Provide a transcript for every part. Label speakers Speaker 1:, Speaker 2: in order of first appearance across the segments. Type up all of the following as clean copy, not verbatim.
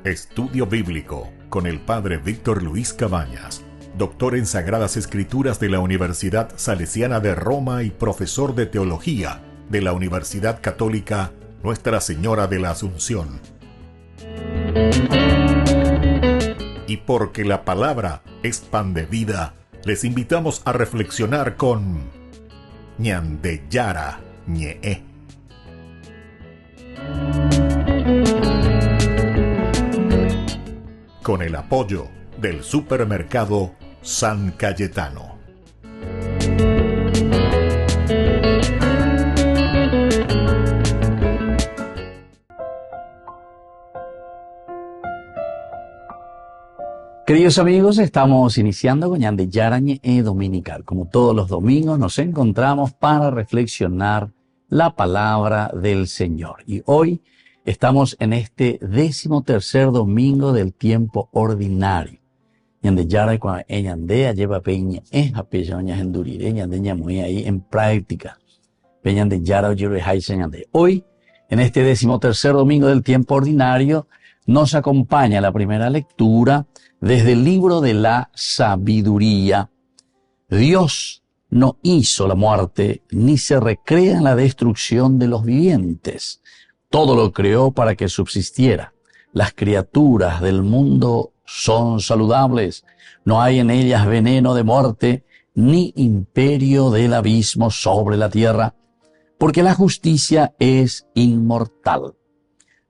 Speaker 1: Estudio Bíblico con el Padre Víctor Luis Cabañas, doctor en Sagradas Escrituras de la Universidad Salesiana de Roma y profesor de Teología de la Universidad Católica Nuestra Señora de la Asunción. Y porque la palabra es pan de vida, les invitamos a reflexionar con Ñande Yara Ñe'e. Con el apoyo del supermercado San Cayetano.
Speaker 2: Queridos amigos, estamos iniciando con Ñande Yara Ñe'e Dominical. Como todos los domingos nos encontramos para reflexionar la palabra del Señor. Y hoy estamos en este 13º domingo del tiempo ordinario. Ñande Yara cuando Ñande lleva peña es a peña en durire, Ñande ñamoy ahí en práctica. Ñande Yara Ñande. Hoy, en este 13º domingo del tiempo ordinario, nos acompaña la primera lectura desde el libro de la sabiduría. Dios no hizo la muerte, ni se recrea en la destrucción de los vivientes. Todo lo creó para que subsistiera. Las criaturas del mundo son saludables. No hay en ellas veneno de muerte, ni imperio del abismo sobre la tierra, porque la justicia es inmortal.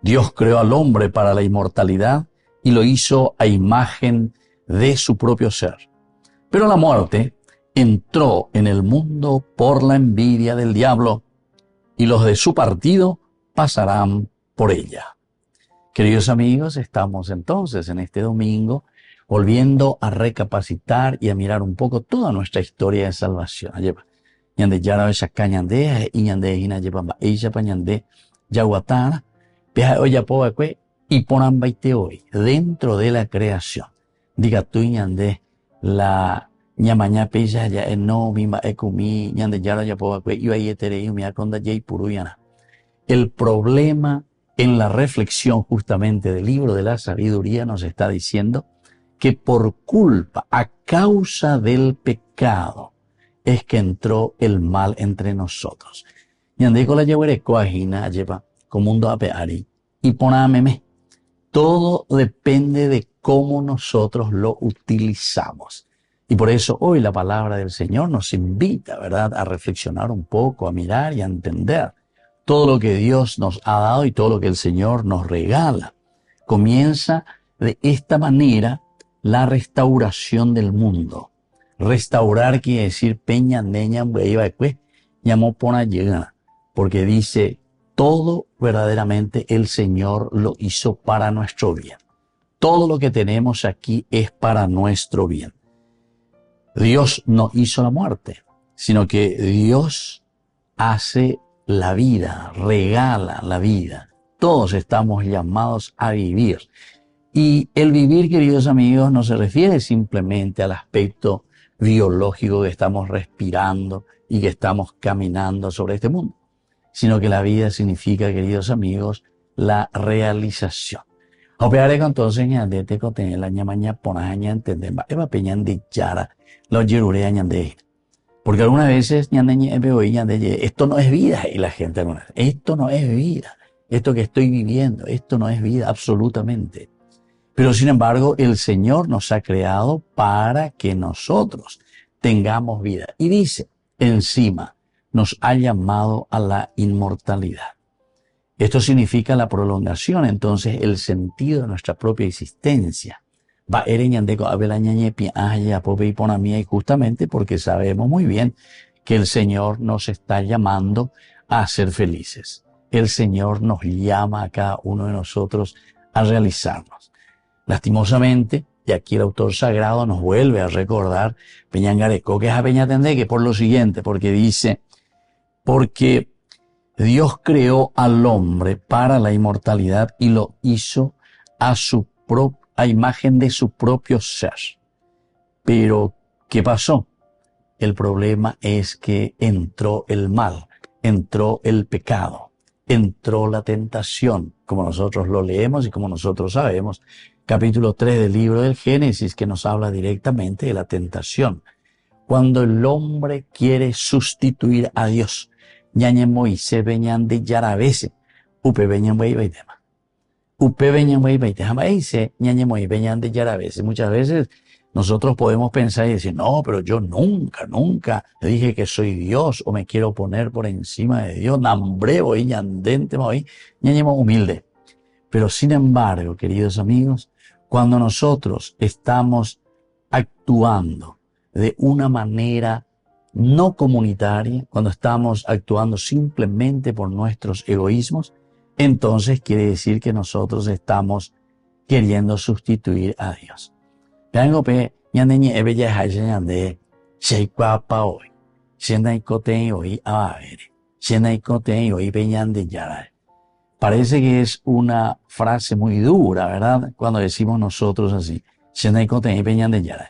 Speaker 2: Dios creó al hombre para la inmortalidad y lo hizo a imagen de su propio ser. Pero la muerte entró en el mundo por la envidia del diablo, y los de su partido pasarán por ella. Queridos amigos, estamos entonces en este domingo volviendo a recapacitar y a mirar un poco toda nuestra historia de salvación. Ñande Yara Ñande y Ñande Hina lleva ella pa Ñande Yaguatana, Peja Oya Pobacue y Ponan Baite hoy, dentro de la creación. Diga tú Ñande la ñamaña pella ya no mima ekumi Ñande Yara ya Pobacue y ahí etere y mia conda jay puruyana. El problema en la reflexión justamente del libro de la sabiduría nos está diciendo que por culpa, a causa del pecado, es que entró el mal entre nosotros. Ñande con la llevere coagina lleva como un doapeari y ponámeme. Todo depende de cómo nosotros lo utilizamos. Y por eso hoy la palabra del Señor nos invita, ¿verdad?, a reflexionar un poco, a mirar y a entender todo lo que Dios nos ha dado y todo lo que el Señor nos regala. Comienza de esta manera la restauración del mundo. Restaurar quiere decir peña, neña, llamó pona llegada, porque dice todo verdaderamente el Señor lo hizo para nuestro bien. Todo lo que tenemos aquí es para nuestro bien. Dios no hizo la muerte, sino que Dios hace la vida, regala la vida. Todos estamos llamados a vivir. Y el vivir, queridos amigos, no se refiere simplemente al aspecto biológico que estamos respirando y que estamos caminando sobre este mundo, sino que la vida significa, queridos amigos, la realización. Opearé con todos Ñande te contener la ñamaña ponaña entender eva peñan de yara lo yerurea Ñande. Porque algunas veces esto no es vida, y la gente alguna vez, esto no es vida, esto que estoy viviendo, esto no es vida absolutamente. Pero sin embargo, el Señor nos ha creado para que nosotros tengamos vida. Y dice, encima, nos ha llamado a la inmortalidad. Esto significa la prolongación, entonces, el sentido de nuestra propia existencia. Y justamente porque sabemos muy bien que el Señor nos está llamando a ser felices. El Señor nos llama a cada uno de nosotros a realizarnos. Lastimosamente, y aquí el autor sagrado nos vuelve a recordar Peñangareco, que es a Peñatendé, que por lo siguiente, porque dice, porque Dios creó al hombre para la inmortalidad y lo hizo a imagen de su propio ser. Pero, ¿qué pasó? El problema es que entró el mal, entró el pecado. entró la tentación, como nosotros lo leemos y como nosotros sabemos, capítulo 3 del libro del Génesis, que nos habla directamente de la tentación. Cuando el hombre quiere sustituir a Dios, ñañe Moisés veñan de Yarabese, upe veñan baitema. Upe veñan baitema dice, ñañe Moisés veñan de Yarabese. Muchas veces nosotros podemos pensar y decir, no, pero yo nunca dije que soy Dios o me quiero poner por encima de Dios. Nambrebo y ñandente, ñañemo humilde. Pero sin embargo, queridos amigos, cuando nosotros estamos actuando de una manera no comunitaria, cuando estamos actuando simplemente por nuestros egoísmos, entonces quiere decir que nosotros estamos queriendo sustituir a Dios. Veango pe ñandeñe ebe ya haise ñande sheikwa pa hoy. Sienai koten hoy abere. Sienai koten hoy pe ñande yarai. Parece que es una frase muy dura, ¿verdad? Cuando decimos nosotros así. Sienai koten hoy pe ñande yarai.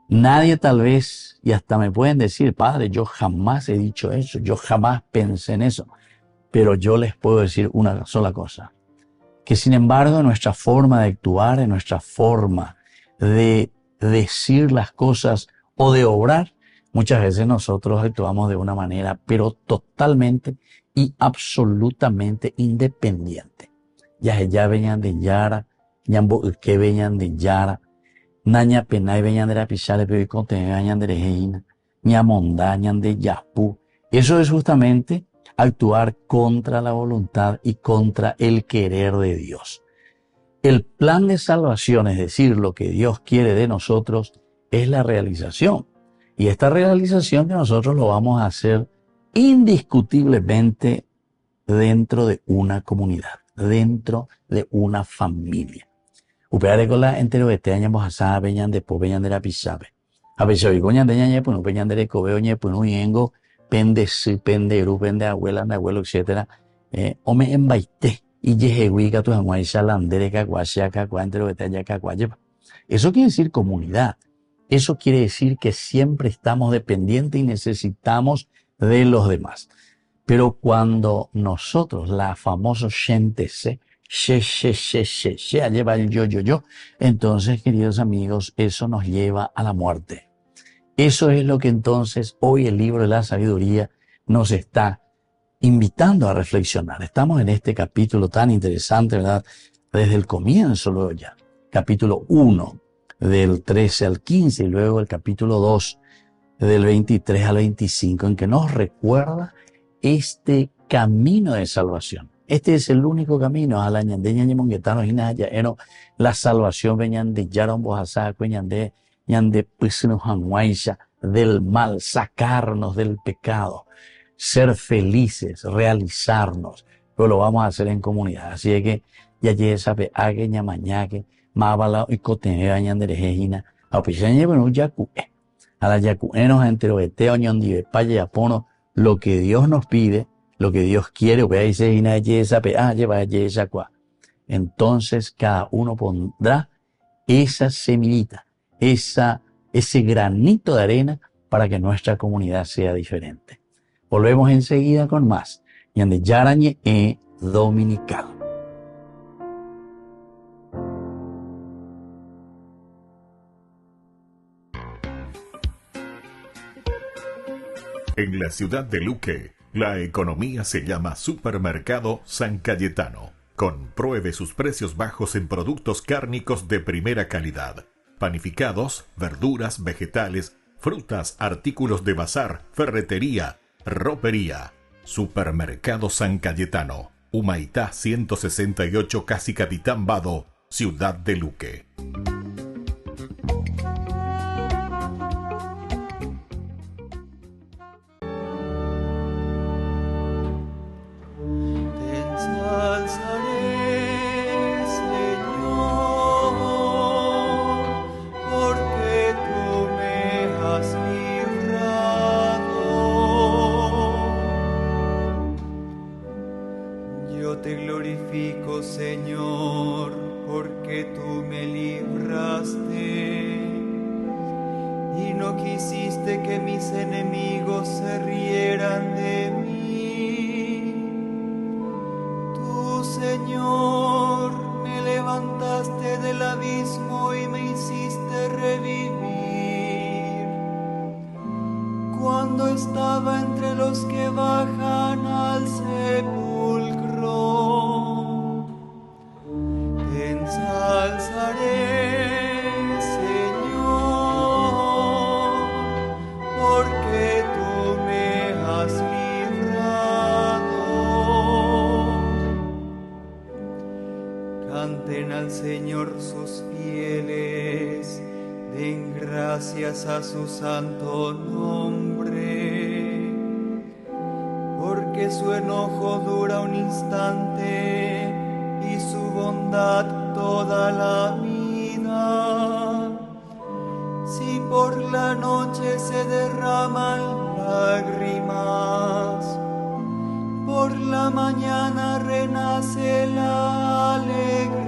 Speaker 2: Nadie tal vez, y hasta me pueden decir, padre, yo jamás he dicho eso, yo jamás pensé en eso. Pero yo les puedo decir una sola cosa. Que sin embargo, en nuestra forma de actuar, en nuestra forma de decir las cosas o de obrar, muchas veces nosotros actuamos de una manera, pero totalmente y absolutamente independiente. Ya venían de Yara, que venían de Yara, Naña penay venían de la pisale, pero conte venían de Reina, Ñamonda, ñan de Yapú. Eso es justamente actuar contra la voluntad y contra el querer de Dios. El plan de salvación, es decir, lo que Dios quiere de nosotros, es la realización. Y esta realización que nosotros lo vamos a hacer indiscutiblemente dentro de una comunidad, dentro de una familia. Upeare con la entero de te añamos a sabe, veñan de po, veñan de la pisabe. A veces hoy coñan de ñañe, pues no veñan de cobeo, ñe, pues no yengo, pende si, pende eru, pende abuela, mi abuelo, etcétera. O me embaité. Y yejehuica tu hanguay salandere cacuasia cacua entre lo que te haya cacuayepa. Eso quiere decir comunidad. Eso quiere decir que siempre estamos dependientes y necesitamos de los demás. Pero cuando nosotros, la famosa gente se lleva el yo, entonces, queridos amigos, eso nos lleva a la muerte. Eso es lo que entonces hoy el libro de la sabiduría nos está invitando a reflexionar. Estamos en este capítulo tan interesante, ¿verdad? Desde el comienzo, luego ya. Capítulo 1, del 13 al 15, y luego el capítulo 2, del 23 al 25, en que nos recuerda este camino de salvación. Este es el único camino a la ñandeña ñemonguetano y nayaeno. La salvación venían de yaron bojasá, ñande pisino hanguaisha, del mal, sacarnos del pecado, ser felices, realizarnos, pero lo vamos a hacer en comunidad. Así es que ya sabe, hague ñamañaque, mábala y cotenea ñanderejejina, a pichañe bueno yacué. A la yacuenos enteroeteo ñondive paya yapono, lo que Dios nos pide, lo que Dios quiere, vea y se hina sabe, lleva yesacua. Entonces cada uno pondrá esa semillita, ese granito de arena para que nuestra comunidad sea diferente. Volvemos enseguida con más. Ñande Yarañe Dominical.
Speaker 1: En la ciudad de Luque, la economía se llama Supermercado San Cayetano. Compruebe sus precios bajos en productos cárnicos de primera calidad. Panificados, verduras, vegetales, frutas, artículos de bazar, ferretería, ropería. Supermercado San Cayetano. Humaitá 168, Casi Capitán Vado, ciudad de Luque.
Speaker 3: bajan al sepulcro. Te ensalzaré, Señor, porque tú me has librado. Canten al Señor sus fieles, den gracias a su santo nombre, porque su enojo dura un instante y su bondad toda la vida. Si por la noche se derraman lágrimas, por la mañana renace la alegría.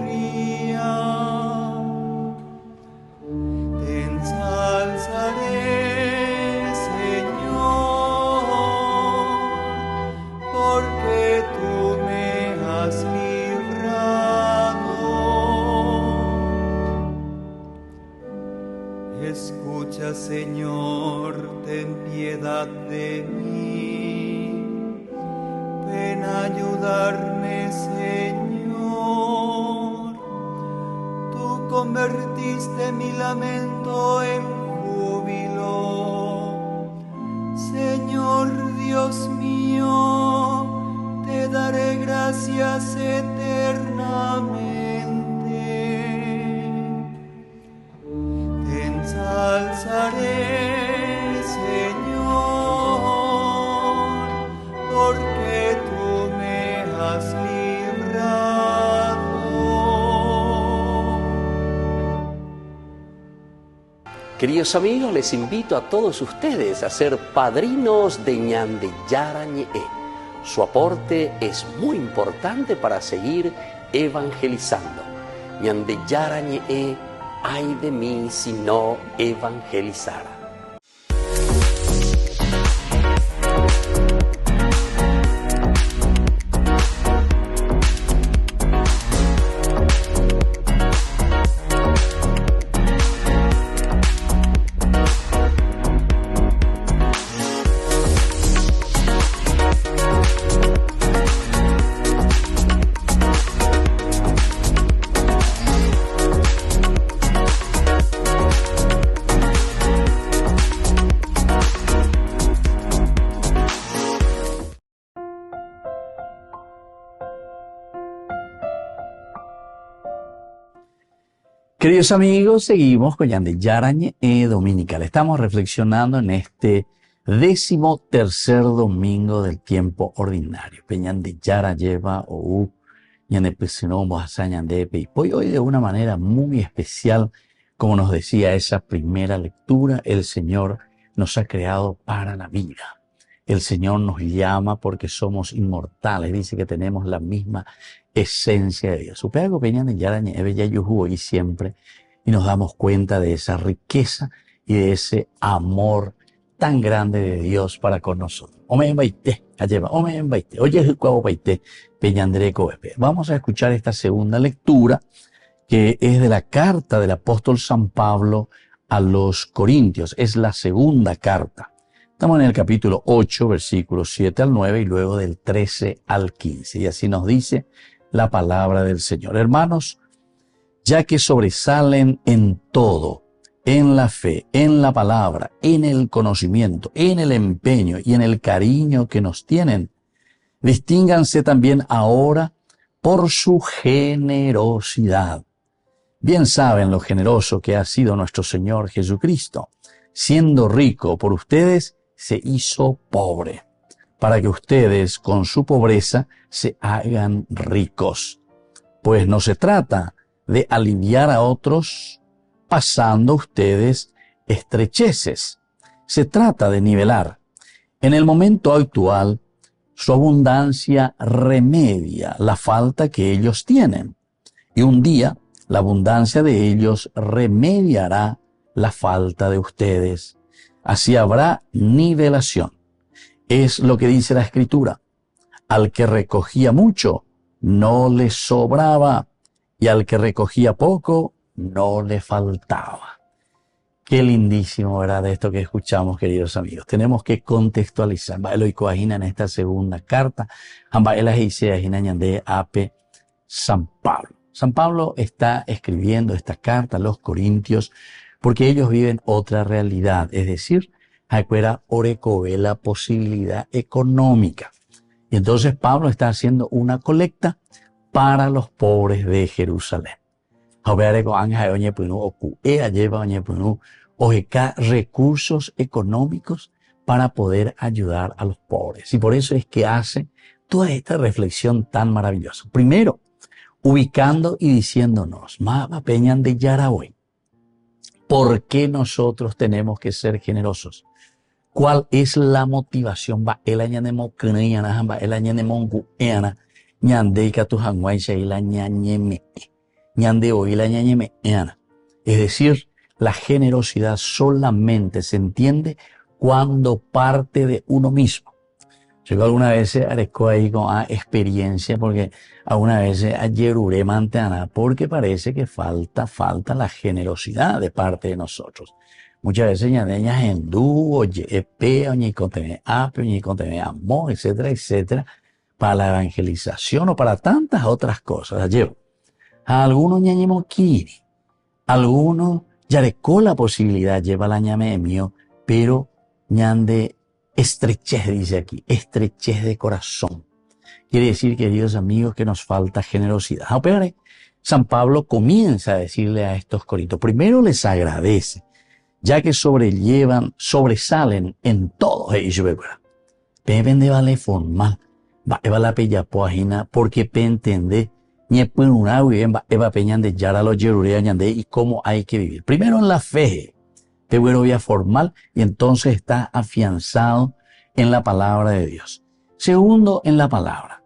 Speaker 3: Te ensalzaré, Señor, porque tú me has librado. Escucha, Señor, ten piedad de mí. Ven a ayudarme, Señor. Tú convertiste mi lamento en júbilo. Señor Dios mío, te daré gracias eternamente. Te ensalzaré, Señor, porque tú me has librado.
Speaker 4: Queridos amigos, les invito a todos ustedes a ser padrinos de Ñande Yarañe. Su aporte es muy importante para seguir evangelizando. Ñande Yarañe, ay de mí si no evangelizara.
Speaker 2: Queridos amigos, seguimos con Ñande Yarañe Dominical. Estamos reflexionando en este 13º domingo del tiempo ordinario. Ñande Yara lleva o Ñande Pesino Moasa Ñande Peipoy. Hoy de una manera muy especial, como nos decía esa primera lectura, el Señor nos ha creado para la vida. El Señor nos llama porque somos inmortales. Dice que tenemos la misma esencia de Dios. Supego Ñande Yarañe Eve y siempre, y nos damos cuenta de esa riqueza y de ese amor tan grande de Dios para con nosotros. Vamos a escuchar esta segunda lectura, que es de la carta del apóstol San Pablo a los Corintios. Es la segunda carta. Estamos en el capítulo 8, versículos 7 al 9 y luego del 13 al 15. Y así nos dice la palabra del Señor. Hermanos, ya que sobresalen en todo, en la fe, en la palabra, en el conocimiento, en el empeño y en el cariño que nos tienen, distínganse también ahora por su generosidad. Bien saben lo generoso que ha sido nuestro Señor Jesucristo. Siendo rico por ustedes, se hizo pobre, para que ustedes con su pobreza se hagan ricos. Pues no se trata de aliviar a otros pasando ustedes estrecheces. Se trata de nivelar. En el momento actual, su abundancia remedia la falta que ellos tienen. Y un día, la abundancia de ellos remediará la falta de ustedes. Así habrá nivelación. Es lo que dice la Escritura. Al que recogía mucho, no le sobraba, y al que recogía poco, no le faltaba. Qué lindísimo, ¿verdad? De esto que escuchamos, queridos amigos. Tenemos que contextualizar. Lo coagina en esta segunda carta. Ambas dice ñande ape San Pablo. San Pablo está escribiendo esta carta a los corintios porque ellos viven otra realidad, es decir, acuera orecove la posibilidad económica. Y entonces Pablo está haciendo una colecta para los pobres de Jerusalén. Recursos económicos para poder ayudar a los pobres. Y por eso es que hace toda esta reflexión tan maravillosa. Primero, ubicando y diciéndonos, Mama Peñan de Yarahoy, ¿por qué nosotros tenemos que ser generosos? ¿Cuál es la motivación? Es decir, la generosidad solamente se entiende cuando parte de uno mismo. Yo alguna vez arezco ahí con experiencia porque alguna vez ayer uré mantana porque parece que falta la generosidad de parte de nosotros. Muchas veces ñadeñas hindú, oye, oñe conteme ape, oñe conteme amor, etcétera, etcétera, para la evangelización o para tantas otras cosas. Ayer, a algunos ñañemo kiri, algunos yarecó la posibilidad, lleva la ñame mío, pero ñande estrechez, dice aquí, estrechez de corazón. Quiere decir, queridos amigos, que nos falta generosidad. San Pablo comienza a decirle a estos corintios, primero les agradece, ya que sobresalen en todo ello, Peben de vale formal, va la pella poajina, porque pe entende, ni puen una eva peñan de yara los yerurea y cómo hay que vivir. Primero en la fe, pero vía formal, y entonces está afianzado en la palabra de Dios. Segundo, en la palabra.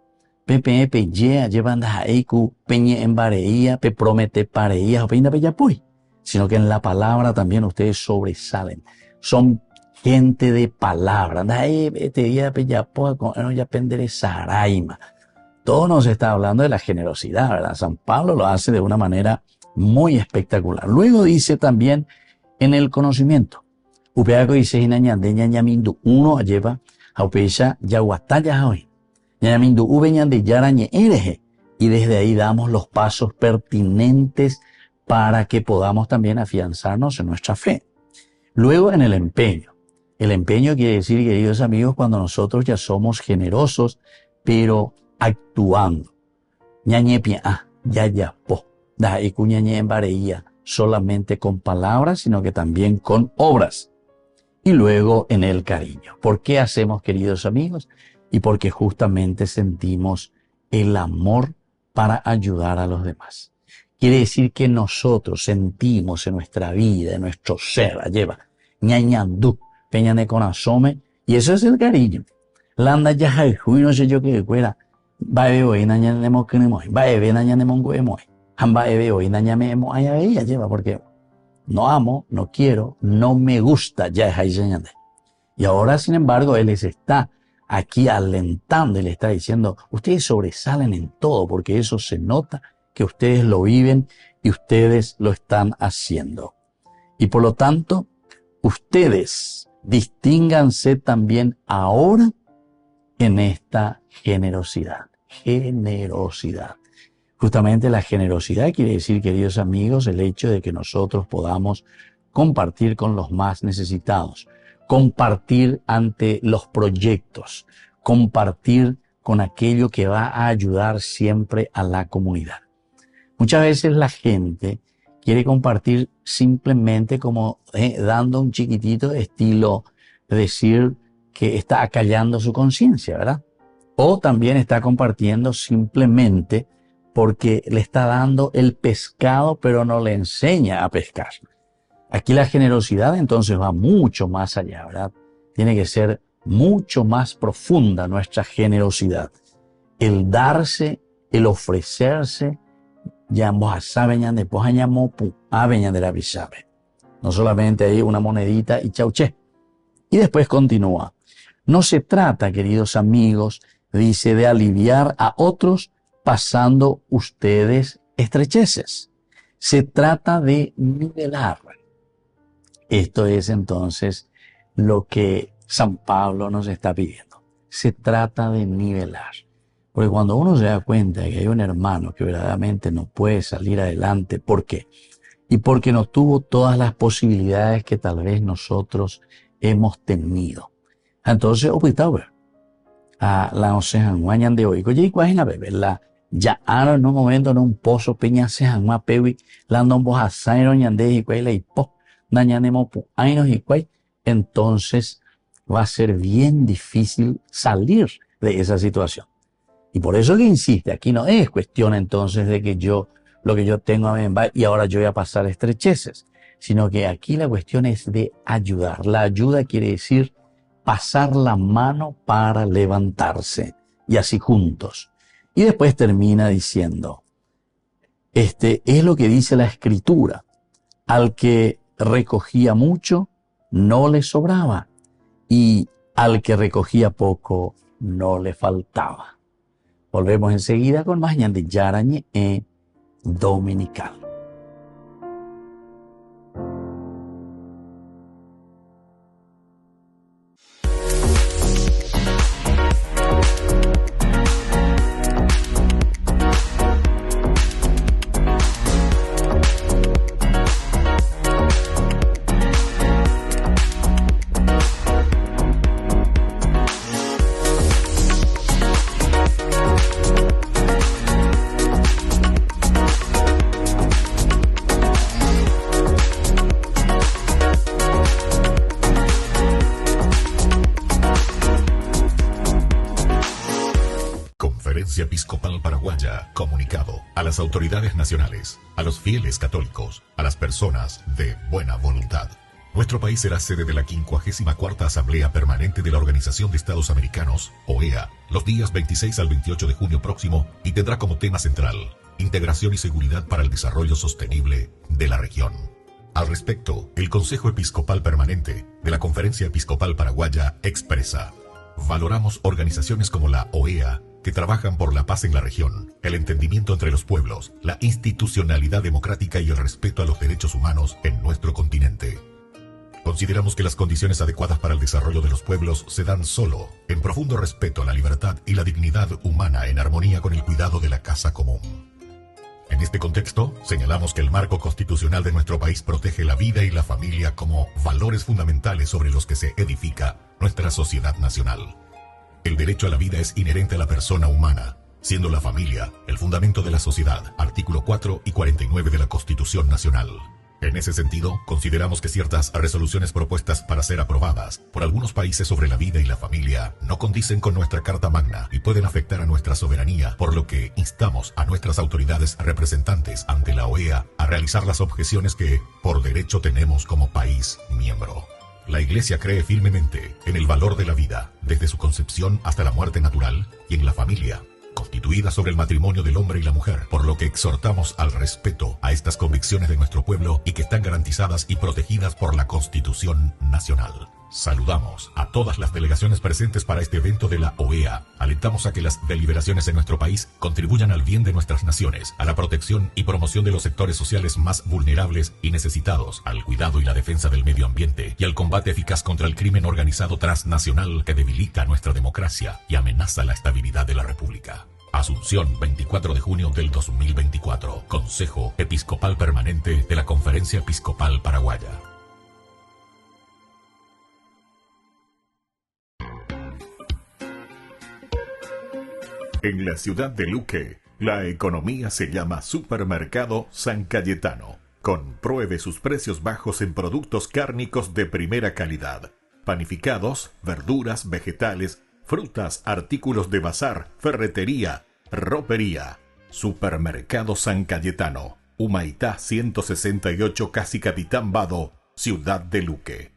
Speaker 2: Pepe peye llevan a eiku peñe en bareía, pe promete pareía, o peña peyapuy. Sino que en la palabra también ustedes sobresalen. Son gente de palabra. Todo nos está hablando de la generosidad, ¿verdad? San Pablo lo hace de una manera muy espectacular. Luego dice también en el conocimiento. Upeaco dice ñañandeña ñamindu uno lleva a upecha yaguataya hoy. Ñamindu ubeñan de yarañe ereje. Y desde ahí damos los pasos pertinentes para que podamos también afianzarnos en nuestra fe. Luego en el empeño. El empeño quiere decir, queridos amigos, cuando nosotros ya somos generosos, pero actuando. Ñañepia, po. Da icuñañe en bareía, solamente con palabras, sino que también con obras. Y luego en el cariño. ¿Por qué hacemos, queridos amigos? Y porque justamente sentimos el amor para ayudar a los demás. Quiere decir que nosotros sentimos en nuestra vida, en nuestro ser, lleva ñañandú, peñane con asome, y eso es el cariño. Landa ya y no sé yo qué fuera, va ebe hoy nañanemo que no va ebe nañanemo goemoy, hamba ebe hoy nañamemo ayaveía lleva, porque no amo, no quiero, no me gusta ya es ahí señande. Y ahora, sin embargo, él les está aquí alentando y le está diciendo, ustedes sobresalen en todo, porque eso se nota que ustedes lo viven y ustedes lo están haciendo. Y por lo tanto, ustedes distínganse también ahora en esta generosidad. Generosidad. Justamente la generosidad quiere decir, queridos amigos, el hecho de que nosotros podamos compartir con los más necesitados, compartir ante los proyectos, compartir con aquello que va a ayudar siempre a la comunidad. Muchas veces la gente quiere compartir simplemente como dando un chiquitito estilo de decir que está acallando su conciencia, ¿verdad? O también está compartiendo simplemente porque le está dando el pescado, pero no le enseña a pescar. Aquí la generosidad entonces va mucho más allá, ¿verdad? Tiene que ser mucho más profunda nuestra generosidad. El darse, el ofrecerse, no solamente ahí una monedita y chauché. Y después continúa. No se trata, queridos amigos, dice, de aliviar a otros pasando ustedes estrecheces. Se trata de nivelar Esto es entonces lo que San Pablo nos está pidiendo. Se trata de nivelar. Porque cuando uno se da cuenta de que hay un hermano que verdaderamente no puede salir adelante, ¿por qué? Y porque no tuvo todas las posibilidades que tal vez nosotros hemos tenido. Entonces, la osejan guañan de hoy. Oye, ¿cuál es la bebé? Ya en un momento en un pozo peña sejan más pewi, la no vos a sairo ñande y cuál la hipo, dañanemo pu ainos y cuál. Entonces va a ser bien difícil salir de esa situación. Y por eso que insiste, aquí no es cuestión entonces de que lo que yo tengo a mí y ahora yo voy a pasar estrecheces, sino que aquí la cuestión es de ayudar. La ayuda quiere decir pasar la mano para levantarse y así juntos. Y después termina diciendo, es lo que dice la Escritura, al que recogía mucho no le sobraba y al que recogía poco no le faltaba. Volvemos enseguida con más Ñande Yarañe Dominical.
Speaker 1: Episcopal Paraguaya, comunicado a las autoridades nacionales, a los fieles católicos, a las personas de buena voluntad. Nuestro país será sede de la 54ª Asamblea Permanente de la Organización de Estados Americanos, OEA, los días 26 al 28 de junio próximo y tendrá como tema central integración y seguridad para el desarrollo sostenible de la región. Al respecto, el Consejo Episcopal Permanente de la Conferencia Episcopal Paraguaya expresa: valoramos organizaciones como la OEA, que trabajan por la paz en la región, el entendimiento entre los pueblos, la institucionalidad democrática y el respeto a los derechos humanos en nuestro continente. Consideramos que las condiciones adecuadas para el desarrollo de los pueblos se dan solo en profundo respeto a la libertad y la dignidad humana en armonía con el cuidado de la casa común. En este contexto, señalamos que el marco constitucional de nuestro país protege la vida y la familia como valores fundamentales sobre los que se edifica nuestra sociedad nacional. El derecho a la vida es inherente a la persona humana, siendo la familia el fundamento de la sociedad, artículo 4 y 49 de la Constitución Nacional. En ese sentido, consideramos que ciertas resoluciones propuestas para ser aprobadas por algunos países sobre la vida y la familia no condicen con nuestra Carta Magna y pueden afectar a nuestra soberanía, por lo que instamos a nuestras autoridades representantes ante la OEA a realizar las objeciones que, por derecho, tenemos como país miembro. La Iglesia cree firmemente en el valor de la vida, desde su concepción hasta la muerte natural, y en la familia, constituida sobre el matrimonio del hombre y la mujer, por lo que exhortamos al respeto a estas convicciones de nuestro pueblo y que están garantizadas y protegidas por la Constitución Nacional. Saludamos a todas las delegaciones presentes para este evento de la OEA. Alentamos a que las deliberaciones en nuestro país contribuyan al bien de nuestras naciones, a la protección y promoción de los sectores sociales más vulnerables y necesitados, al cuidado y la defensa del medio ambiente y al combate eficaz contra el crimen organizado transnacional que debilita nuestra democracia y amenaza la estabilidad de la República. Asunción, 24 de junio del 2024. Consejo Episcopal Permanente de la Conferencia Episcopal Paraguaya. En la ciudad de Luque, la economía se llama Supermercado San Cayetano. Compruebe sus precios bajos en productos cárnicos de primera calidad. Panificados, verduras, vegetales, frutas, artículos de bazar, ferretería, ropería. Supermercado San Cayetano. Humaitá 168, Casi Capitán Vado, ciudad de Luque.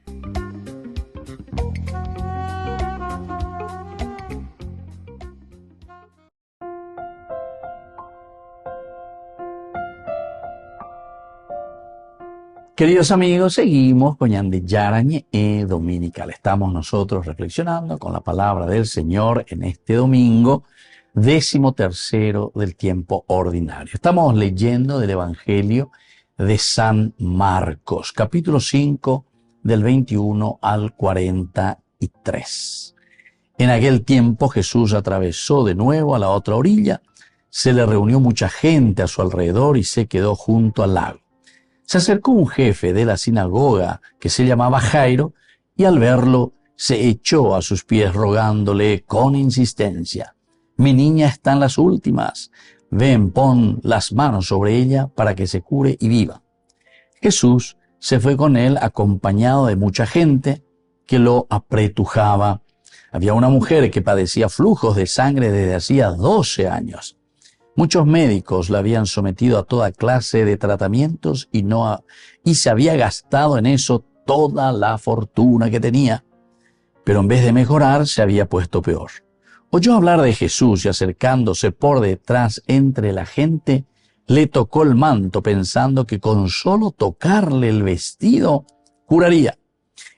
Speaker 2: Queridos amigos, seguimos con Ñande Yarañe Dominical. Estamos nosotros reflexionando con la palabra del Señor en este domingo, 13º del tiempo ordinario. Estamos leyendo del Evangelio de San Marcos, capítulo 5, del 21 al 43. En aquel tiempo Jesús atravesó de nuevo a la otra orilla, se le reunió mucha gente a su alrededor y se quedó junto al lago. Se acercó un jefe de la sinagoga que se llamaba Jairo y al verlo se echó a sus pies rogándole con insistencia: «Mi niña está en las últimas. Ven, pon las manos sobre ella para que se cure y viva». Jesús se fue con él acompañado de mucha gente que lo apretujaba. Había una mujer que padecía flujos de sangre desde hacía 12 años. Muchos médicos la habían sometido a toda clase de tratamientos y se había gastado en eso toda la fortuna que tenía. Pero en vez de mejorar, se había puesto peor. Oyó hablar de Jesús y acercándose por detrás entre la gente, le tocó el manto pensando que con solo tocarle el vestido curaría.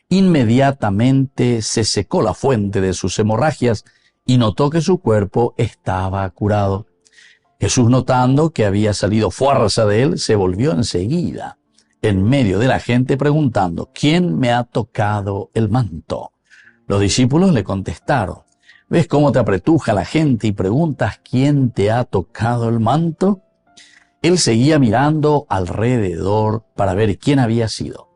Speaker 2: Inmediatamente se secó la fuente de sus hemorragias y notó que su cuerpo estaba curado. Jesús, notando que había salido fuerza de él, se volvió enseguida en medio de la gente preguntando: «¿Quién me ha tocado el manto?». Los discípulos le contestaron: «¿Ves cómo te apretuja la gente y preguntas quién te ha tocado el manto?». Él seguía mirando alrededor para ver quién había sido.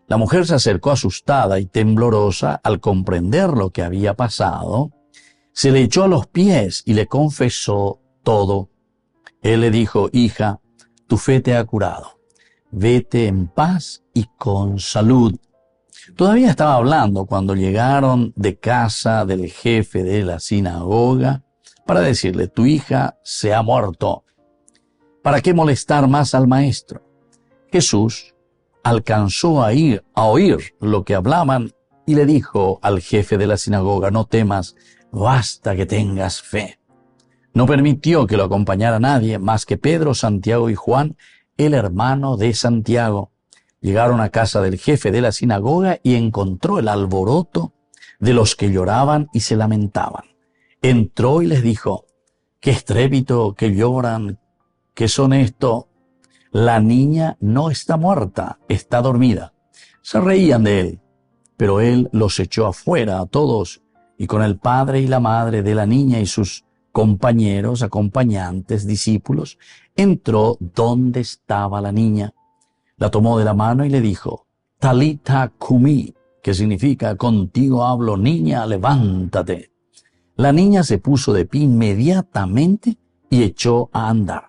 Speaker 2: La mujer se acercó asustada y temblorosa al comprender lo que había pasado. Se le echó a los pies y le confesó todo. Él le dijo: «Hija, tu fe te ha curado. Vete en paz y con salud». Todavía estaba hablando cuando llegaron de casa del jefe de la sinagoga para decirle: «Tu hija se ha muerto. ¿Para qué molestar más al maestro?». Jesús alcanzó a oír lo que hablaban y le dijo al jefe de la sinagoga: «No temas, basta que tengas fe». No permitió que lo acompañara nadie más que Pedro, Santiago y Juan, el hermano de Santiago. Llegaron a casa del jefe de la sinagoga y encontró el alboroto de los que lloraban y se lamentaban. Entró y les dijo: «¿Qué estrépito, que lloran? ¿Qué son esto? La niña no está muerta, está dormida». Se reían de él, pero él los echó afuera a todos, y con el padre y la madre de la niña y sus compañeros, acompañantes, discípulos, entró donde estaba la niña. La tomó de la mano y le dijo: «Talita cumi», que significa: «Contigo hablo, niña, levántate». La niña se puso de pie inmediatamente y echó a andar.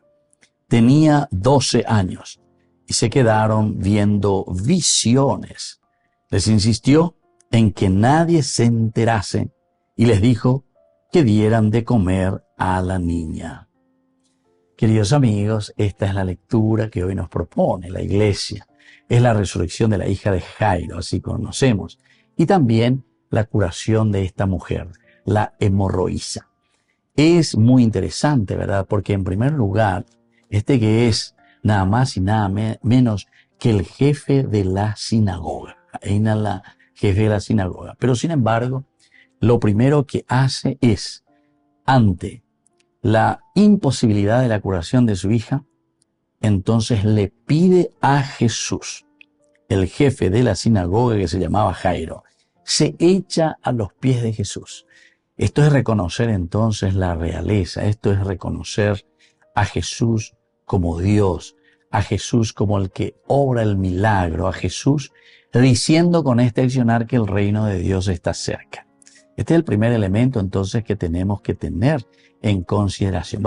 Speaker 2: Tenía 12 años y se quedaron viendo visiones. Les insistió en que nadie se enterase y les dijo que dieran de comer a la niña. Queridos amigos, esta es la lectura que hoy nos propone la Iglesia. Es la resurrección de la hija de Jairo, así conocemos, y también la curación de esta mujer, la hemorroísa. Es muy interesante, ¿verdad? Porque en primer lugar, que es nada más y nada menos que el jefe de la sinagoga. La jefe de la sinagoga. Pero sin embargo, lo primero que hace es, ante la imposibilidad de la curación de su hija, entonces le pide a Jesús. El jefe de la sinagoga, que se llamaba Jairo, se echa a los pies de Jesús. Esto es reconocer entonces la realeza, esto es reconocer a Jesús como Dios, a Jesús como el que obra el milagro, a Jesús diciendo con este accionar que el reino de Dios está cerca. Este es el primer elemento entonces que tenemos que tener en consideración.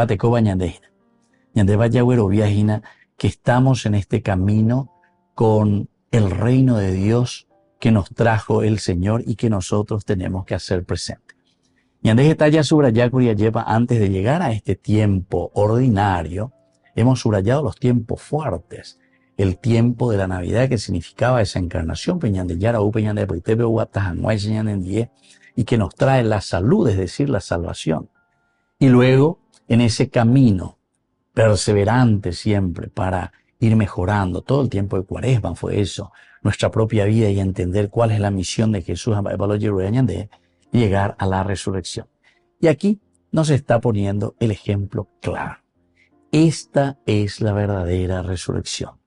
Speaker 2: Que estamos en este camino con el reino de Dios que nos trajo el Señor y que nosotros tenemos que hacer presente. Antes de llegar a este tiempo ordinario, hemos subrayado los tiempos fuertes. El tiempo de la Navidad, que significaba esa encarnación, y que nos trae la salud, es decir, la salvación. Y luego, en ese camino perseverante siempre para ir mejorando, todo el tiempo de Cuaresma fue eso, nuestra propia vida y entender cuál es la misión de Jesús, llegar a la resurrección. Y aquí nos está poniendo el ejemplo claro. Esta es la verdadera resurrección.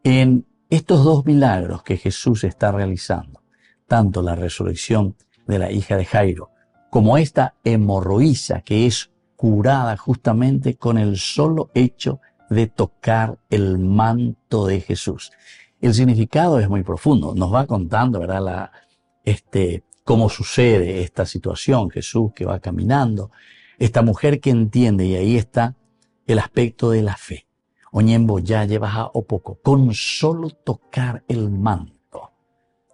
Speaker 2: En Estos dos milagros que Jesús está realizando, tanto la resurrección de la hija de Jairo, como esta hemorroísa que es curada justamente con el solo hecho de tocar el manto de Jesús. El significado es muy profundo. Nos va contando, ¿verdad?, cómo sucede esta situación. Jesús que va caminando, esta mujer que entiende, y ahí está el aspecto de la fe. Oñembo ya llevas a poco, con solo tocar el manto,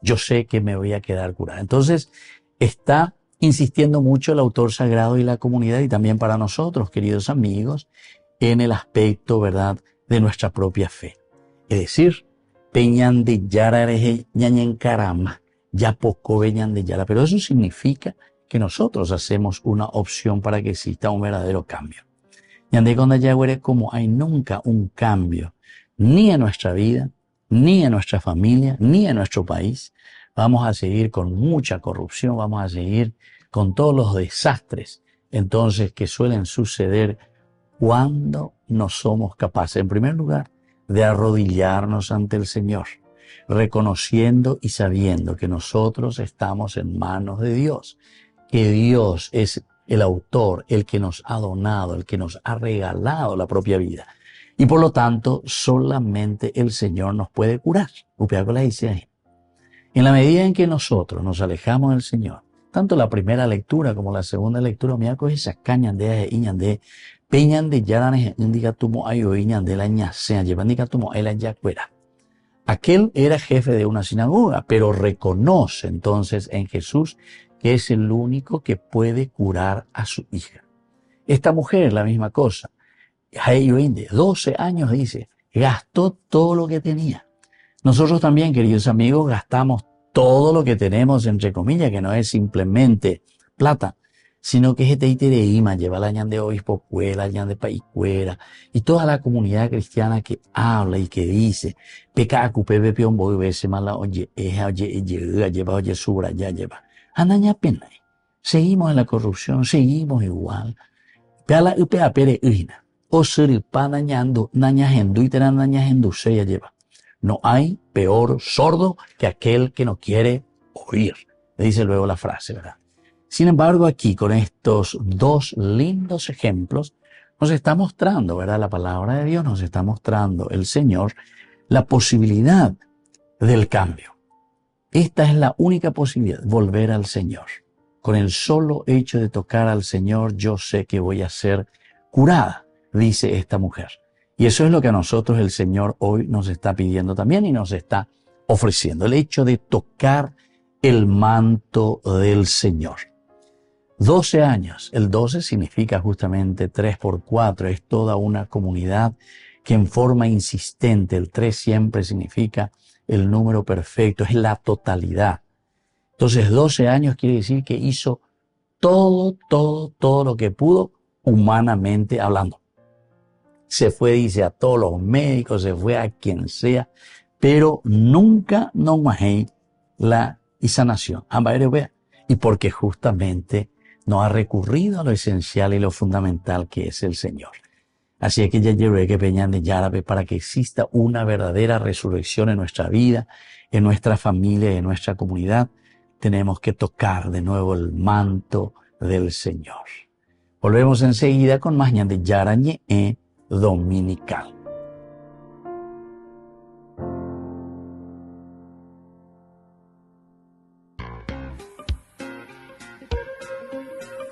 Speaker 2: yo sé que me voy a quedar curada. Entonces, está insistiendo mucho el autor sagrado y la comunidad, y también para nosotros, queridos amigos, en el aspecto, ¿verdad?, de nuestra propia fe. Es decir, peñan de yara ñañen carama, ya poco veñan de yara. Pero eso significa que nosotros hacemos una opción para que exista un verdadero cambio. Ñande con dayagüere, como hay nunca un cambio, ni en nuestra vida, ni en nuestra familia, ni en nuestro país, vamos a seguir con mucha corrupción, vamos a seguir con todos los desastres, entonces, que suelen suceder cuando no somos capaces, en primer lugar, de arrodillarnos ante el Señor, reconociendo y sabiendo que nosotros estamos en manos de Dios, que Dios es el autor, el que nos ha donado, el que nos ha regalado la propia vida. Y por lo tanto, solamente el Señor nos puede curar. Upiacola dice ahí. En la medida en que nosotros nos alejamos del Señor, tanto la primera lectura como la segunda lectura, miaco es sacañan de iñande, peñan de yaranes indicatumo ayo iñande la ñasea, llevan indicatumo el ayacuera. Aquel era jefe de una sinagoga, pero reconoce entonces en Jesús que es el único que puede curar a su hija. Esta mujer, la misma cosa. 12 años, dice, gastó todo lo que tenía. Nosotros también, queridos amigos, gastamos todo lo que tenemos, entre comillas, que no es simplemente plata, sino que es este itereima, lleva la ñan de obispo cuela, ñan de paicuera, y toda la comunidad cristiana que habla y que dice, peca acupe pion boy vese mala oye, lleva oye subra, ya lleva. Anaña pena. Seguimos en la corrupción, seguimos igual. Peala upea pere uina. O siripa nañando, nañajendu y tera nañajendu se ya lleva. No hay peor sordo que aquel que no quiere oír. Dice luego la frase, ¿verdad? Sin embargo, aquí con estos dos lindos ejemplos, nos está mostrando, ¿verdad? La palabra de Dios nos está mostrando el Señor la posibilidad del cambio. Esta es la única posibilidad, volver al Señor. Con el solo hecho de tocar al Señor, yo sé que voy a ser curada, dice esta mujer. Y eso es lo que a nosotros el Señor hoy nos está pidiendo también y nos está ofreciendo. El hecho de tocar el manto del Señor. 12 años. El 12 significa justamente 3 por 4. Es toda una comunidad que en forma insistente, el 3 siempre significa el número perfecto, es la totalidad. Entonces 12 años quiere decir que hizo todo lo que pudo humanamente hablando. Se fue, dice, a todos los médicos, se fue a quien sea, pero nunca no majé la sanación. Y porque justamente no ha recurrido a lo esencial y lo fundamental que es el Señor. Así es que ya llevé que peñan de Yarabe para que exista una verdadera resurrección en nuestra vida, en nuestra familia y en nuestra comunidad. Tenemos que tocar de nuevo el manto del Señor. Volvemos enseguida con más ñan de Yarañe Dominical.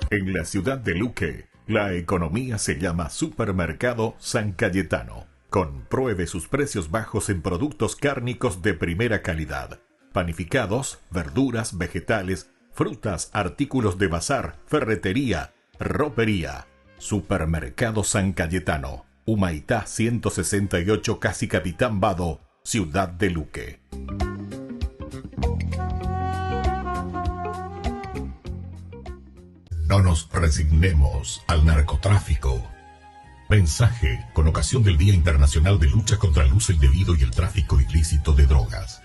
Speaker 1: En la ciudad de Luque, la economía se llama Supermercado San Cayetano. Compruebe sus precios bajos en productos cárnicos de primera calidad. Panificados, verduras, vegetales, frutas, artículos de bazar, ferretería, ropería. Supermercado San Cayetano. Humaitá 168, Casi Capitán Vado, ciudad de Luque. No nos resignemos al narcotráfico. Mensaje con ocasión del Día Internacional de Lucha contra el Uso Indebido y el Tráfico Ilícito de Drogas.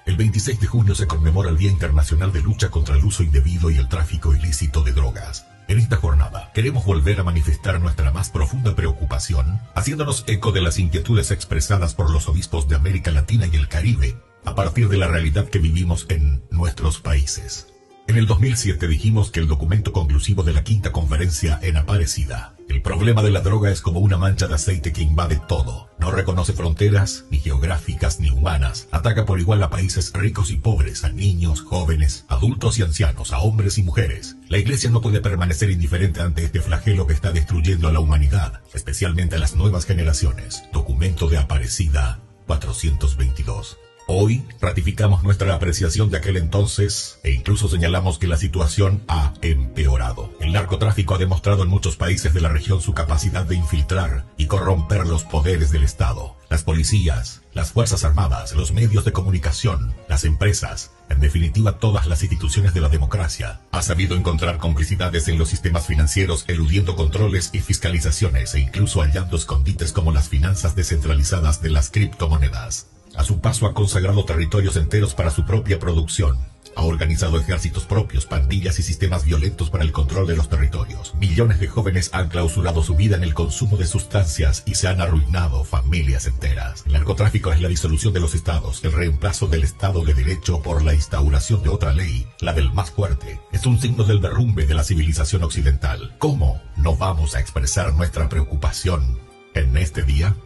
Speaker 1: El 26 de junio se conmemora el Día Internacional de Lucha contra el Uso Indebido y el Tráfico Ilícito de Drogas. En esta jornada queremos volver a manifestar nuestra más profunda preocupación, haciéndonos eco de las inquietudes expresadas por los obispos de América Latina y el Caribe, a partir de la realidad que vivimos en nuestros países. En el 2007 dijimos que el documento conclusivo de la quinta conferencia en Aparecida, el problema de la droga es como una mancha de aceite que invade todo, no reconoce fronteras, ni geográficas ni humanas, ataca por igual a países ricos y pobres, a niños, jóvenes, adultos y ancianos, a hombres y mujeres. La Iglesia no puede permanecer indiferente ante este flagelo que está destruyendo a la humanidad, especialmente a las nuevas generaciones. Documento de Aparecida 422. Hoy ratificamos nuestra apreciación de aquel entonces e incluso señalamos que la situación ha empeorado. El narcotráfico ha demostrado en muchos países de la región su capacidad de infiltrar y corromper los poderes del Estado. Las policías, las fuerzas armadas, los medios de comunicación, las empresas, en definitiva todas las instituciones de la democracia, ha sabido encontrar complicidades en los sistemas financieros, eludiendo controles y fiscalizaciones e incluso hallando escondites como las finanzas descentralizadas de las criptomonedas. A su paso ha consagrado territorios enteros para su propia producción. Ha organizado ejércitos propios, pandillas y sistemas violentos para el control de los territorios. Millones de jóvenes han clausurado su vida en el consumo de sustancias y se han arruinado familias enteras. El narcotráfico es la disolución de los estados, el reemplazo del Estado de Derecho por la instauración de otra ley, la del más fuerte. Es un signo del derrumbe de la civilización occidental. ¿Cómo no vamos a expresar nuestra preocupación en este día?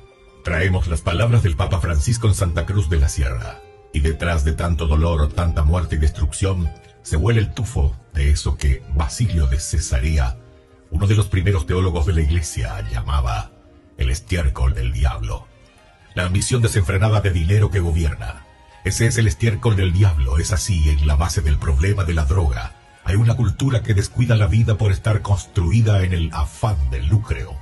Speaker 1: Traemos las palabras del Papa Francisco en Santa Cruz de la Sierra. Y detrás de tanto dolor, tanta muerte y destrucción, se huele el tufo de eso que Basilio de Cesarea, uno de los primeros teólogos de la Iglesia, llamaba el estiércol del diablo. La ambición desenfrenada de dinero que gobierna. Ese es el estiércol del diablo, es así en la base del problema de la droga. Hay una cultura que descuida la vida por estar construida en el afán del lucro.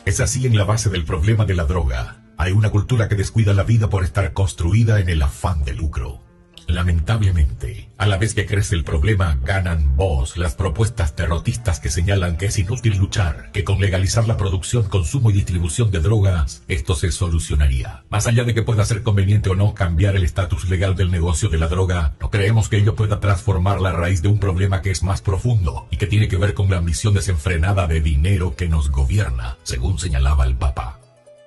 Speaker 1: Es así en la base del problema de la droga. Hay una cultura que descuida la vida por estar construida en el afán de lucro. Lamentablemente, a la vez que crece el problema, ganan voz las propuestas derrotistas que señalan que es inútil luchar, que con legalizar la producción, consumo y distribución de drogas, esto se solucionaría. Más allá de que pueda ser conveniente o no cambiar el estatus legal del negocio de la droga, no creemos que ello pueda transformar la raíz de un problema que es más profundo y que tiene que ver con la ambición desenfrenada de dinero que nos gobierna, según señalaba el Papa.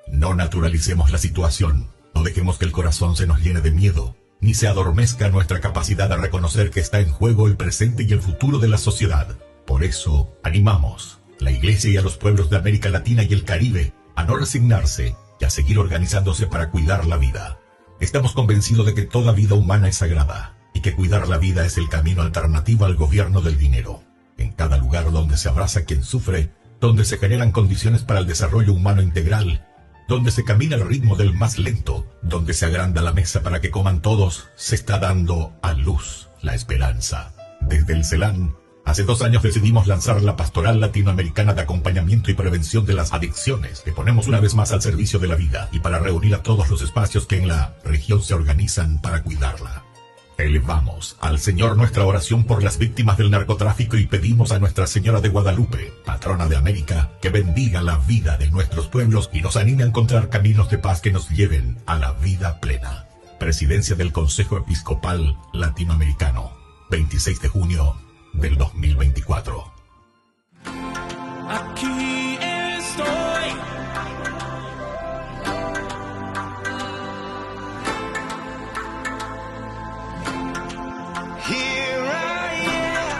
Speaker 1: No naturalicemos la situación, no dejemos que el corazón se nos llene de miedo, ni se adormezca nuestra capacidad de reconocer que está en juego el presente y el futuro de la sociedad. Por eso, animamos a la Iglesia y a los pueblos de América Latina y el Caribe a no resignarse y a seguir organizándose para cuidar la vida. Estamos convencidos de que toda vida humana es sagrada y que cuidar la vida es el camino alternativo al gobierno del dinero. En cada lugar donde se abraza a quien sufre, donde se generan condiciones para el desarrollo humano integral, donde se camina al ritmo del más lento, donde se agranda la mesa para que coman todos, se está dando a luz la esperanza. Desde el CELAN, hace 2 años decidimos lanzar la Pastoral Latinoamericana de Acompañamiento y Prevención de las Adicciones, que ponemos una vez más al servicio de la vida y para reunir a todos los espacios que en la región se organizan para cuidarla. Elevamos al Señor nuestra oración por las víctimas del narcotráfico y pedimos a Nuestra Señora de Guadalupe, patrona de América, que bendiga la vida de nuestros pueblos y nos anime a encontrar caminos de paz que nos lleven a la vida plena. Presidencia del Consejo Episcopal Latinoamericano, 26 de junio del 2024.
Speaker 3: Aquí estoy. Here I am.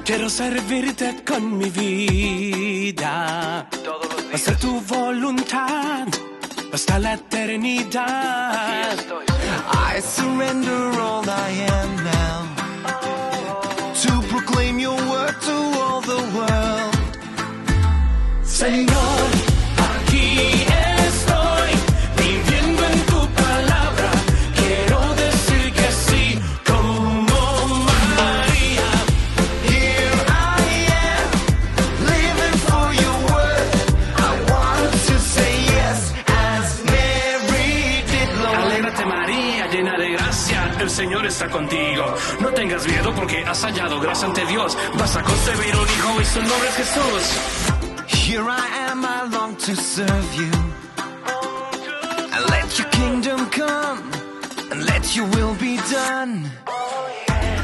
Speaker 3: Quiero servirte con mi vida, hacer tu voluntad hasta la eternidad. I surrender all I am now to proclaim your word to all the world. Señor, aquí estoy, viviendo en tu palabra. Quiero decir que sí, como María. Here I am, living for your word. I want to say yes, as Mary did, Lord. Alégrate, María, llena de gracia, el Señor está contigo. No tengas miedo porque has hallado gracia ante Dios. Vas a concebir un hijo y su nombre es Jesús. Here I am, I long to serve you. And let your kingdom come, and let Let your will be done.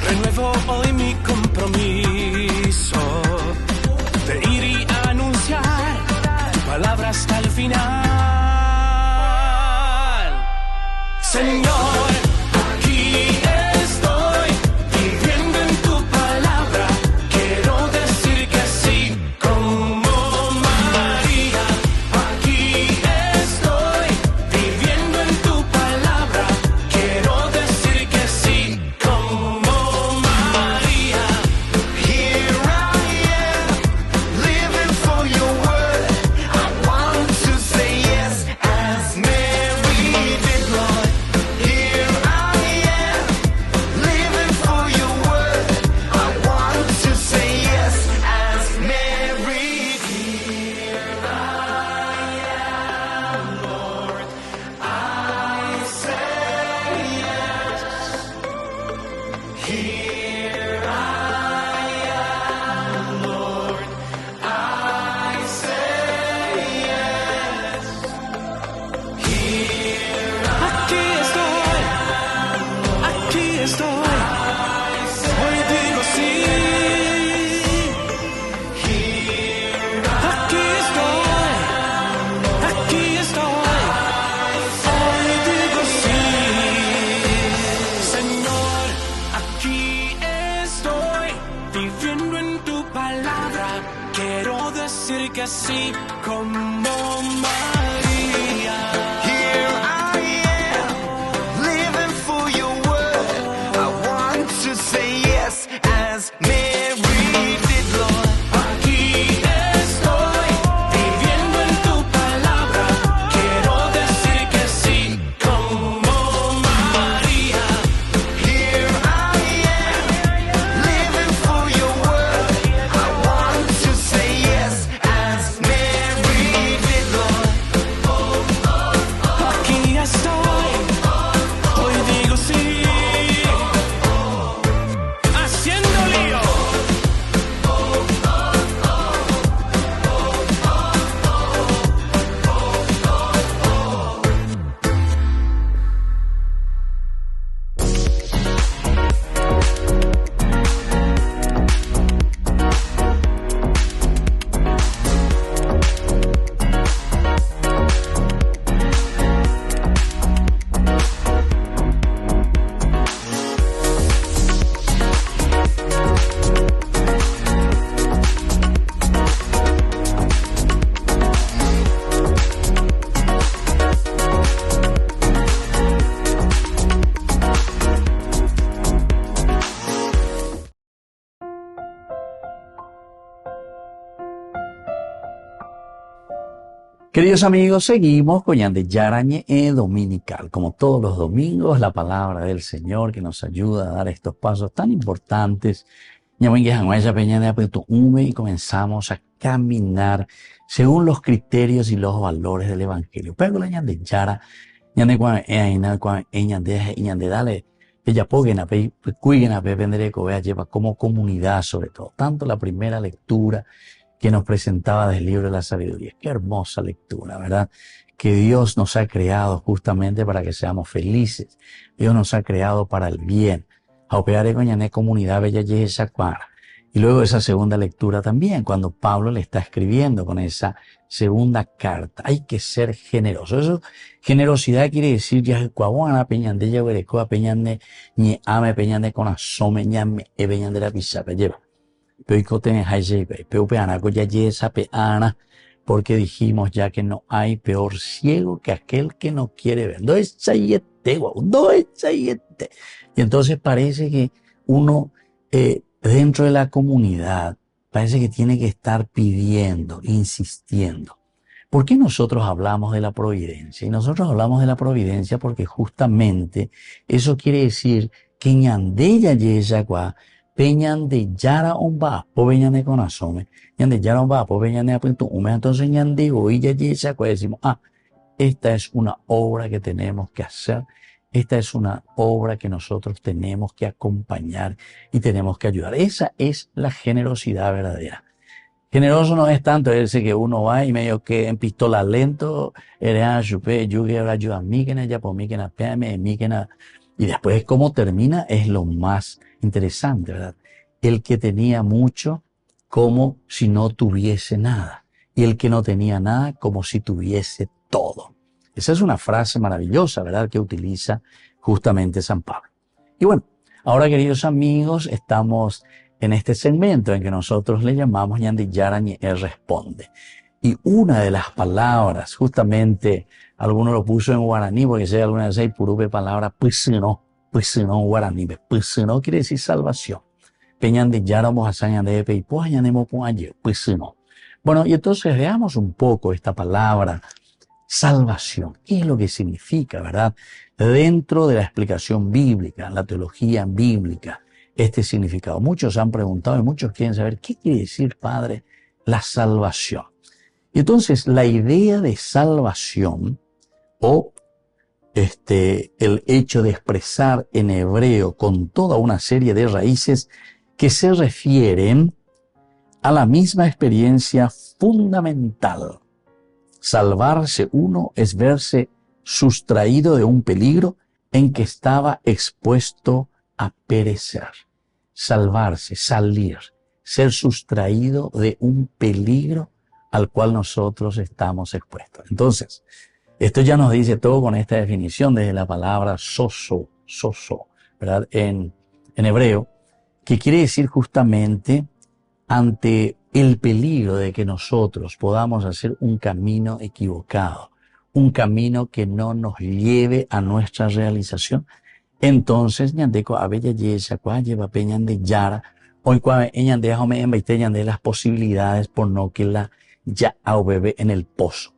Speaker 3: Renuevo hoy mi compromiso de ir y anunciar tu palabra hasta el final. Señor, aquí estoy, viviendo en tu palabra. Quiero decir que sí, como María. Aquí estoy, viviendo en tu palabra. Quiero decir que sí, como María. Here I am, living for your word. I want to say yes as Mary did, Lord. Here I am, living for your word. I want to say yes as Mary did. Here I am, Lord. I say yes. Here I am, Lord. I say yes. Aquí estoy, aquí estoy. Hoy digo sí. Aquí estoy, aquí estoy. Hoy digo sí. Señor, aquí estoy, viviendo en tu palabra. Quiero decir que sí, como María. Here I am, living for your word. I want to say yes as Mary did, Lord. Aquí estoy, viviendo en tu palabra. Quiero decir que sí, como María. Here I am, living for your word. I want to say yes as Mary did, Lord. Aquí estoy, hoy digo sí. Haciendo lío.
Speaker 2: Queridos amigos, seguimos con Yande Yarañe Dominical. Como todos los domingos, la palabra del Señor que nos ayuda a dar estos pasos tan importantes. Y comenzamos a caminar según los criterios y los valores del Evangelio. Pero la Yande Yara, Yande dale, ella poguen a pe, cuiguen a pe, pendereco, vea, lleva como comunidad sobre todo. Tanto la primera lectura que nos presentaba del libro de la sabiduría. Qué hermosa lectura, ¿verdad? Que Dios nos ha creado justamente para que seamos felices. Dios nos ha creado para el bien. Aupeare coñané comunidad bella esa cuara. Y luego esa segunda lectura también, cuando Pablo le está escribiendo con esa segunda carta. Hay que ser generoso. Eso, generosidad quiere decir ya cuabuana peñande ya huerecoa peñande ni ame peñande con asome ñame e peñande la pisapa lleva. Porque dijimos ya que no hay peor ciego que aquel que no quiere ver. Y entonces parece que uno dentro de la comunidad parece que tiene que estar pidiendo, insistiendo. ¿Por qué nosotros hablamos de la providencia? Y nosotros hablamos de la providencia porque justamente eso quiere decir que ñandella yesakwa peñan de yara omba, po peñan de conasome, ñan de yara omba, po peñan de apunto, entonces ñan de oilla yesakwa decimos, esta es una obra que tenemos que hacer, esta es una obra que nosotros tenemos que acompañar y tenemos que ayudar. Esa es la generosidad verdadera. Generoso no es tanto ese que uno va y medio que en pistola lento, erea chupe, yuge ahora ayuda a mí que na ya por mí que na peame, mí que na Y después cómo termina es lo más interesante, ¿verdad? El que tenía mucho como si no tuviese nada. Y el que no tenía nada como si tuviese todo. Esa es una frase maravillosa, ¿verdad? Que utiliza justamente San Pablo. Y bueno, ahora queridos amigos, estamos en este segmento en que nosotros le llamamos Ñande Yarañe responde. Y una de las palabras, justamente, alguno lo puso en guaraní, porque si hay alguna vez hay purupe palabra, pisino guaraní. Pisino quiere decir salvación. Peñande yaramos a sañande de peipo, añanemo con ayer, pisino. Bueno, y entonces veamos un poco esta palabra, salvación. ¿Qué es lo que significa, verdad? Dentro de la explicación bíblica, la teología bíblica, este significado. Muchos han preguntado y muchos quieren saber, ¿qué quiere decir, Padre, la salvación? Y entonces la idea de salvación o el hecho de expresar en hebreo con toda una serie de raíces que se refieren a la misma experiencia fundamental. Salvarse uno es verse sustraído de un peligro en que estaba expuesto a perecer. Salvarse, salir, ser sustraído de un peligro al cual nosotros estamos expuestos. Entonces, esto ya nos dice todo con esta definición desde la palabra soso, ¿verdad? En hebreo, que quiere decir justamente ante el peligro de que nosotros podamos hacer un camino equivocado, un camino que no nos lleve a nuestra realización. Entonces, ñandeco abella yesa, cua lleva peñan de yara, hoy cua ñande home embaite de las posibilidades por no que la ya a bebé en el pozo,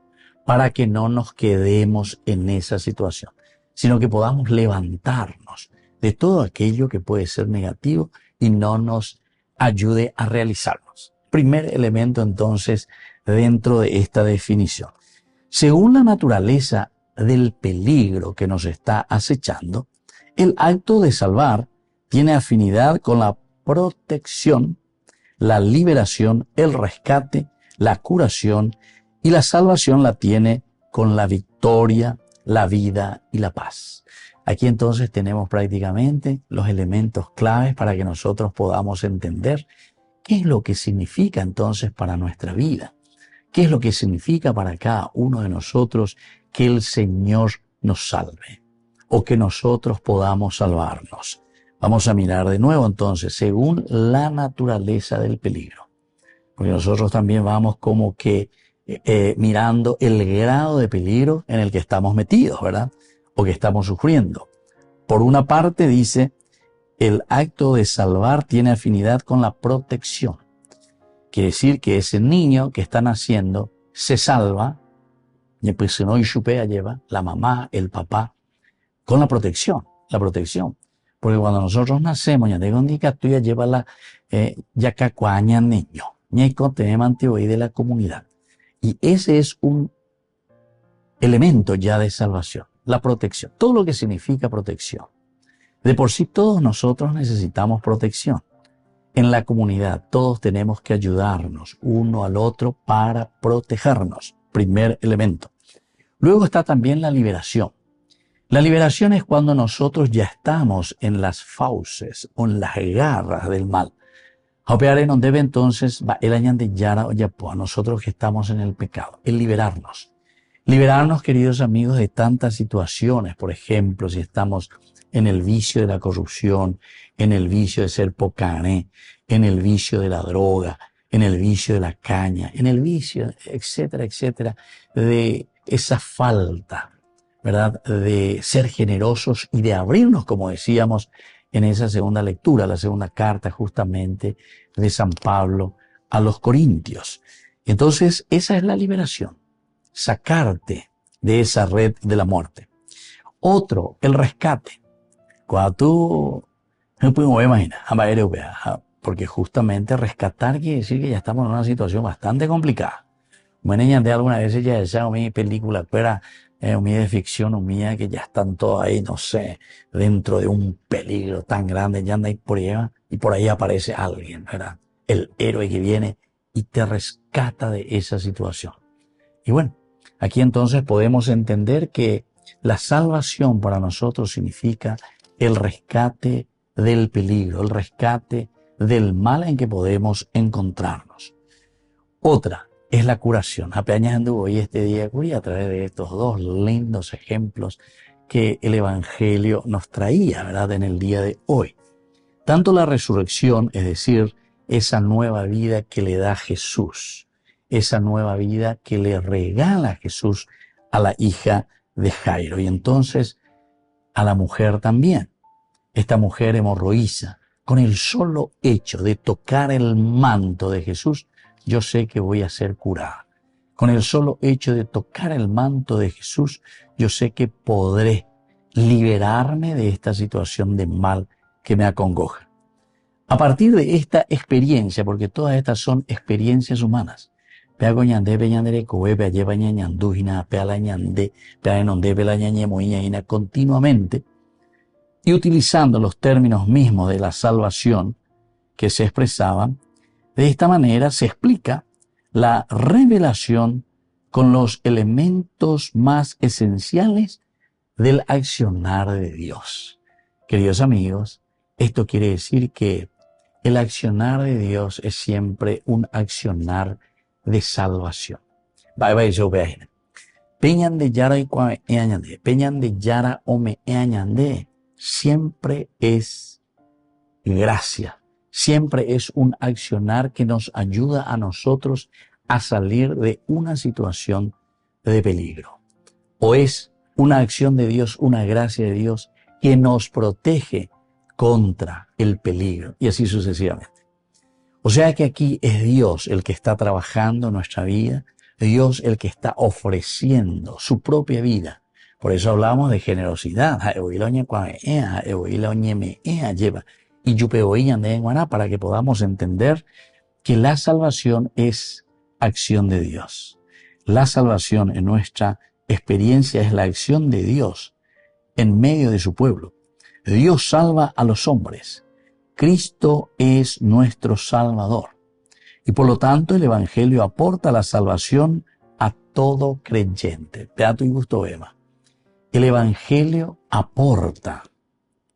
Speaker 2: para que no nos quedemos en esa situación, sino que podamos levantarnos de todo aquello que puede ser negativo y no nos ayude a realizarnos. Primer elemento entonces dentro de esta definición. Según la naturaleza del peligro que nos está acechando, el acto de salvar tiene afinidad con la protección, la liberación, el rescate, la curación, y la salvación la tiene con la victoria, la vida y la paz. Aquí entonces tenemos prácticamente los elementos claves para que nosotros podamos entender qué es lo que significa entonces para nuestra vida, qué es lo que significa para cada uno de nosotros que el Señor nos salve o que nosotros podamos salvarnos. Vamos a mirar de nuevo entonces según la naturaleza del peligro, porque nosotros también vamos como que mirando el grado de peligro en el que estamos metidos, ¿verdad? O que estamos sufriendo. Por una parte dice, el acto de salvar tiene afinidad con la protección. Quiere decir que ese niño que está naciendo se salva, y pues si no y chupea lleva la mamá, el papá, con la protección. Porque cuando nosotros nacemos, ya digo, tú ya lleva la yacacuaña niño, ñeco tema antiguo de la comunidad. Y ese es un elemento ya de salvación, la protección, todo lo que significa protección. De por sí todos nosotros necesitamos protección. En la comunidad todos tenemos que ayudarnos uno al otro para protegernos, primer elemento. Luego está también la liberación. La liberación es cuando nosotros ya estamos en las fauces o en las garras del mal. Opeare nos debe entonces el año de Yara o Yapo, a nosotros que estamos en el pecado, el liberarnos. Liberarnos, queridos amigos, de tantas situaciones. Por ejemplo, si estamos en el vicio de la corrupción, en el vicio de ser pocané, en el vicio de la droga, en el vicio de la caña, en el vicio, etcétera, etcétera, de esa falta, ¿verdad?, de ser generosos y de abrirnos, como decíamos, en esa segunda lectura, la segunda carta justamente de San Pablo a los Corintios. Entonces, esa es la liberación, sacarte de esa red de la muerte. Otro, el rescate. Cuando tú, no podemos imaginar, porque justamente rescatar quiere decir que ya estamos en una situación bastante complicada. Bueno, de alguna vez ya decía mi película, pero mía de ficción, o mía que ya están todos ahí, no sé, dentro de un peligro tan grande, ya anda ahí y por ahí aparece alguien, ¿verdad? El héroe que viene y te rescata de esa situación. Y bueno, aquí entonces podemos entender que la salvación para nosotros significa el rescate del peligro, el rescate del mal en que podemos encontrarnos. Otra es la curación. Apeñando hoy este día a través de estos dos lindos ejemplos que el Evangelio nos traía, ¿verdad?, en el día de hoy. Tanto la resurrección, es decir, esa nueva vida que le da Jesús, esa nueva vida que le regala Jesús a la hija de Jairo, y entonces a la mujer también. Esta mujer hemorroísa, con el solo hecho de tocar el manto de Jesús, yo sé que voy a ser curada. Con el solo hecho de tocar el manto de Jesús, yo sé que podré liberarme de esta situación de mal que me acongoja. A partir de esta experiencia, porque todas estas son experiencias humanas, continuamente, y utilizando los términos mismos de la salvación que se expresaban, de esta manera se explica la revelación con los elementos más esenciales del accionar de Dios. Queridos amigos, esto quiere decir que el accionar de Dios es siempre un accionar de salvación. Peñan de Yara y Eañande, Peñan de Yara o me Eañande, siempre es gracia, siempre es un accionar que nos ayuda a nosotros a salir de una situación de peligro. O es una acción de Dios, una gracia de Dios que nos protege contra el peligro, y así sucesivamente. O sea que aquí es Dios el que está trabajando en nuestra vida, Dios el que está ofreciendo su propia vida. Por eso hablamos de generosidad, para que podamos entender que la salvación es acción de Dios. La salvación en nuestra experiencia es la acción de Dios en medio de su pueblo. Dios salva a los hombres. Cristo es nuestro Salvador. Y por lo tanto el Evangelio aporta la salvación a todo creyente. Beato y gusto Ema. El Evangelio aporta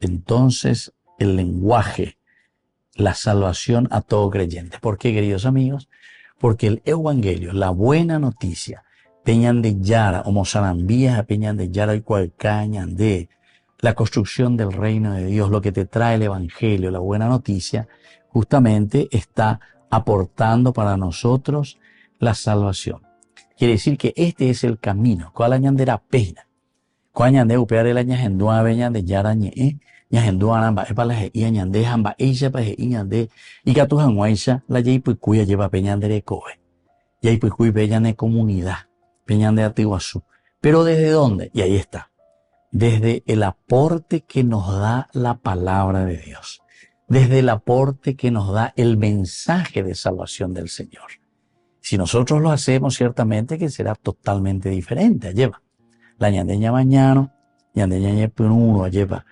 Speaker 2: entonces el lenguaje, la salvación a todo creyente. ¿Por qué, queridos amigos? Porque el Evangelio, la buena noticia, Peñan de Yara, o Mozarambías, Peñan de Yara y Cualcañan de la construcción del reino de Dios, lo que te trae el Evangelio, la buena noticia, justamente está aportando para nosotros la salvación. Quiere decir que este es el camino. ¿Cuál añandera pena? ¿Cuál añande upear el añandua veñan de Yara ñe? Ñajendua amba epala y añande hamba eisha pa iñande y catujan guaisha la yei puikuya lleva peñan de coe. Yei puikuy peñan de comunidad, peñan de Atiguazú. Pero ¿desde dónde? Y ahí está. Desde el aporte que nos da la palabra de Dios, desde el aporte que nos da el mensaje de salvación del Señor. Si nosotros lo hacemos, ciertamente que será totalmente diferente. Lleva la ñandeña mañana, ñandeña penuno, lleva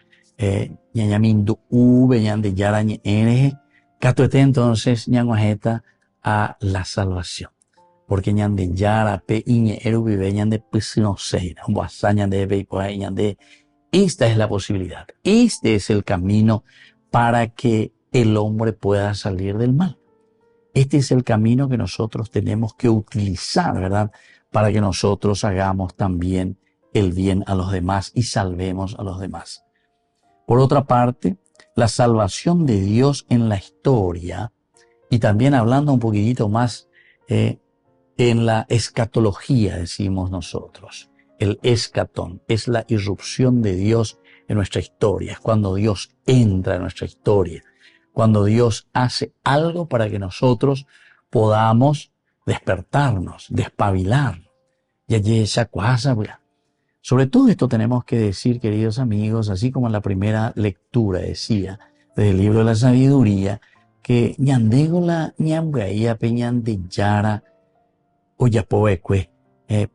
Speaker 2: ñañamindu ube, ñande yarañe eneje, catuete entonces ñanguajeta a la salvación. Porque ñande yara pe iñe eru vive ñande pisino seina, guasa ñande be y ñande. Esta es la posibilidad. Este es el camino para que el hombre pueda salir del mal. Este es el camino que nosotros tenemos que utilizar, ¿verdad? Para que nosotros hagamos también el bien a los demás y salvemos a los demás. Por otra parte, la salvación de Dios en la historia, y también hablando un poquitito más en la escatología, decimos nosotros. El escatón es la irrupción de Dios en nuestra historia, es cuando Dios entra en nuestra historia, cuando Dios hace algo para que nosotros podamos despertarnos, despabilarnos. Y allí esa cosa, sobre todo esto tenemos que decir, queridos amigos, así como en la primera lectura decía, del libro de la sabiduría, que ñandegola ñambraía peñan de yara o yapoecue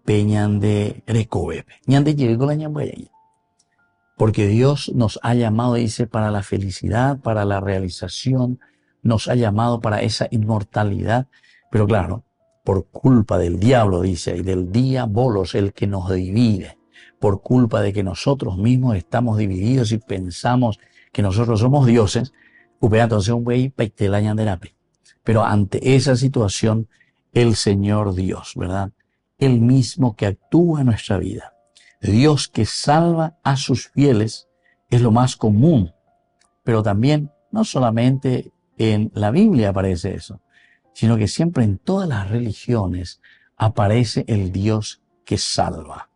Speaker 2: peñan de recovepe. Ñande llegola ñambraía. Porque Dios nos ha llamado, dice, para la felicidad, para la realización, nos ha llamado para esa inmortalidad, pero claro, por culpa del diablo, dice, y del diabolos, el que nos divide, por culpa de que nosotros mismos estamos divididos y pensamos que nosotros somos dioses, pero ante esa situación, el Señor Dios, ¿verdad? El mismo que actúa en nuestra vida. Dios que salva a sus fieles es lo más común, pero también no solamente en la Biblia aparece eso, sino que siempre en todas las religiones aparece el Dios que salva.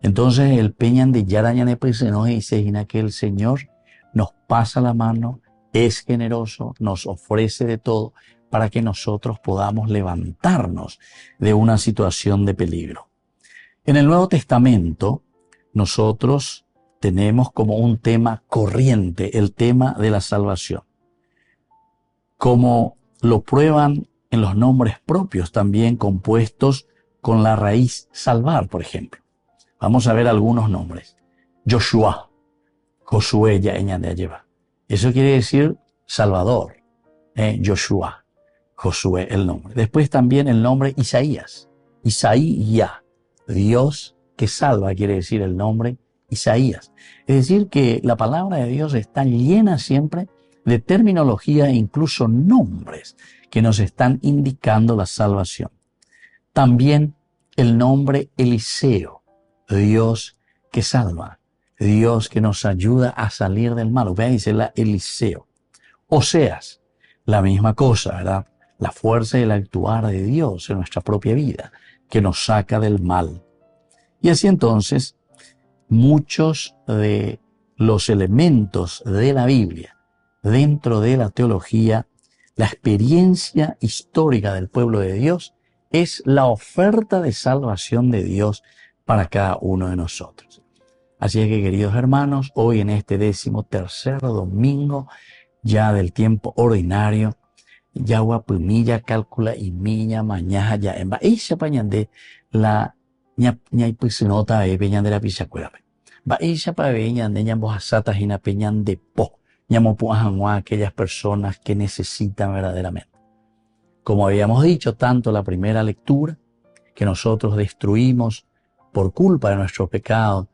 Speaker 2: Entonces el Peñan de Yarañane pues se nos dice que el Señor nos pasa la mano, es generoso, nos ofrece de todo para que nosotros podamos levantarnos de una situación de peligro. En el Nuevo Testamento nosotros tenemos como un tema corriente el tema de la salvación. Como lo prueban en los nombres propios también compuestos con la raíz salvar, por ejemplo. Vamos a ver algunos nombres. Joshua, Josué, Yaeñandeyeva. Eso quiere decir Salvador. Joshua, Josué, el nombre. Después también el nombre Isaías. Isaías, Dios que salva, quiere decir el nombre Isaías. Es decir, que la palabra de Dios está llena siempre de terminología e incluso nombres que nos están indicando la salvación. También el nombre Eliseo, Dios que salva, Dios que nos ayuda a salir del mal. Vean, dice la Eliseo. Oseas, la misma cosa, ¿verdad? La fuerza y el actuar de Dios en nuestra propia vida, que nos saca del mal. Y así entonces, muchos de los elementos de la Biblia, dentro de la teología, la experiencia histórica del pueblo de Dios es la oferta de salvación de Dios para cada uno de nosotros. Así es que, queridos hermanos, hoy en este 13º domingo ya del tiempo ordinario, ya guapumilla cálcula y miña mañana ya en baisha pañande la ñay pusinota peñan de la pichacuela. Baisha pa peñan de ñambojasata jina peñan de po. Ñamopuajangua aquellas personas que necesitan verdaderamente. Como habíamos dicho, tanto la primera lectura, que nosotros destruimos por culpa de nuestro pecado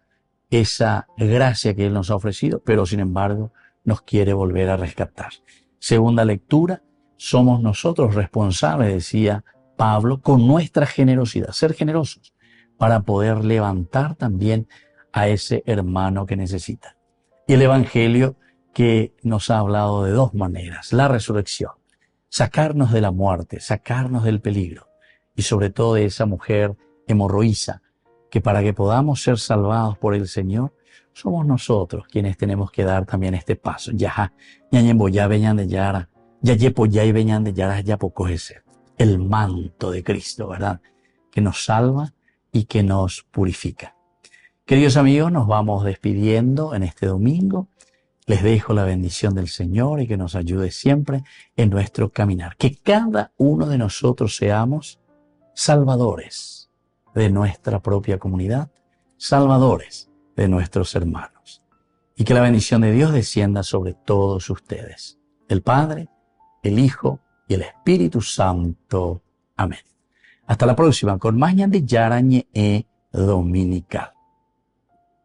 Speaker 2: esa gracia que Él nos ha ofrecido, pero sin embargo nos quiere volver a rescatar. Segunda lectura, somos nosotros responsables, decía Pablo, con nuestra generosidad, ser generosos para poder levantar también a ese hermano que necesita. Y el Evangelio que nos ha hablado de dos maneras, la resurrección, sacarnos de la muerte, sacarnos del peligro y sobre todo de esa mujer hemorroísa, que para que podamos ser salvados por el Señor, somos nosotros quienes tenemos que dar también este paso. Ya, ñañembo ya veñan de yara, ya yepo ya y veñan de yara, ya poco ese. El manto de Cristo, ¿verdad? Que nos salva y que nos purifica. Queridos amigos, nos vamos despidiendo en este domingo. Les dejo la bendición del Señor y que nos ayude siempre en nuestro caminar. Que cada uno de nosotros seamos salvadores de nuestra propia comunidad, salvadores de nuestros hermanos. Y que la bendición de Dios descienda sobre todos ustedes. El Padre, el Hijo y el Espíritu Santo. Amén. Hasta la próxima con más Ñan de Yarañe Dominical.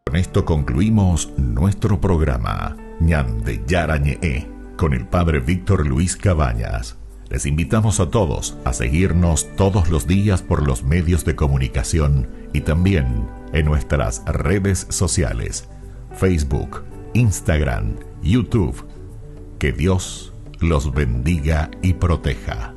Speaker 1: Con esto concluimos nuestro programa Ñan de Yarañe con el Padre Víctor Luis Cabañas. Les invitamos a todos a seguirnos todos los días por los medios de comunicación y también en nuestras redes sociales, Facebook, Instagram, YouTube. Que Dios los bendiga y proteja.